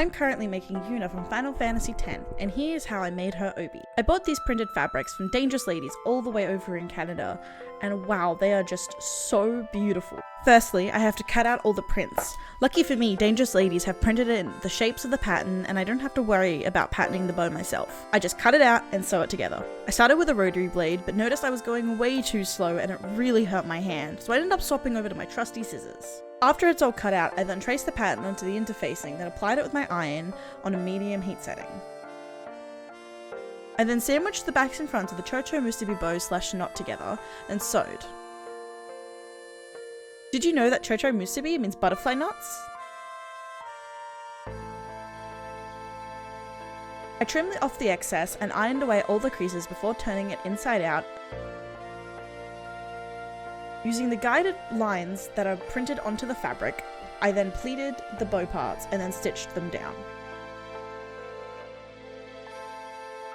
I'm currently making Yuna from Final Fantasy X, and here's how I made her Obi. I bought these printed fabrics from Dangerous Ladies all the way over in Canada, and wow, they are just so beautiful. Firstly, I have to cut out all the prints. Lucky for me, Dangerous Ladies have printed in the shapes of the pattern, and I don't have to worry about patterning the bow myself. I just cut it out and sew it together. I started with a rotary blade, but noticed I was going way too slow and it really hurt my hand, so I ended up swapping over to my trusty scissors. After it's all cut out, I then traced the pattern onto the interfacing, then applied it with my iron on a medium heat setting. I then sandwiched the backs and fronts of the Chocho Musubi bow / knot together, and sewed. Did you know that Chocho Musubi means butterfly knots? I trimmed off the excess and ironed away all the creases before turning it inside out. Using the guided lines that are printed onto the fabric, I then pleated the bow parts and then stitched them down.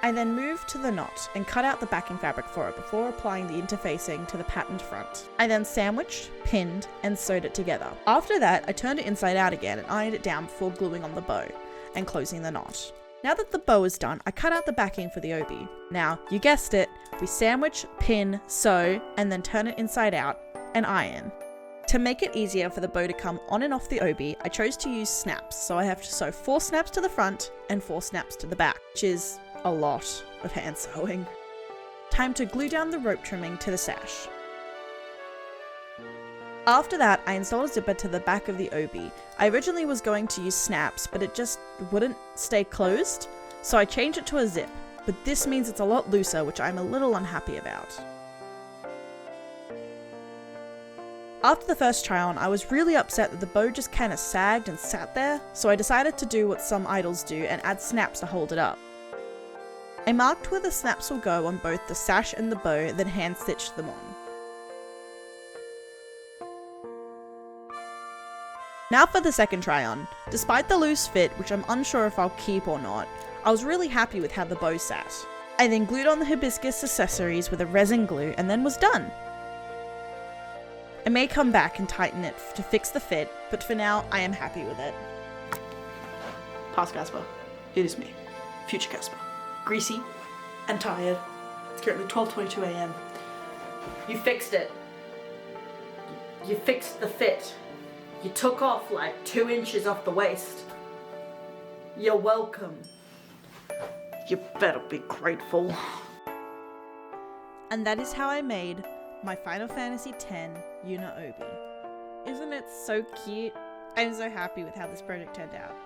I then moved to the knot and cut out the backing fabric for it before applying the interfacing to the patterned front. I then sandwiched, pinned, and sewed it together. After that, I turned it inside out again and ironed it down before gluing on the bow and closing the knot. Now that the bow is done, I cut out the backing for the obi. Now, you guessed it, we sandwich, pin, sew, and then turn it inside out and iron. To make it easier for the bow to come on and off the obi, I chose to use snaps, so I have to sew 4 snaps to the front and 4 snaps to the back, which is a lot of hand sewing. Time to glue down the rope trimming to the sash. After that, I installed a zipper to the back of the obi. I originally was going to use snaps, but it just wouldn't stay closed, so I changed it to a zip, but this means it's a lot looser, which I'm a little unhappy about. After the first try on, I was really upset that the bow just kinda sagged and sat there, so I decided to do what some idols do and add snaps to hold it up. I marked where the snaps will go on both the sash and the bow, then hand stitched them on. Now for the second try on. Despite the loose fit, which I'm unsure if I'll keep or not, I was really happy with how the bow sat. I then glued on the hibiscus accessories with a resin glue and then was done. I may come back and tighten it to fix the fit, but for now I am happy with it. Past Casper, it is me, future Casper. Greasy and tired. It's currently 12:22 AM. You fixed it. You fixed the fit. You took off like 2 inches off the waist. You're welcome. You better be grateful. And that is how I made my Final Fantasy X Yuna Obi. Isn't it so cute? I'm so happy with how this project turned out.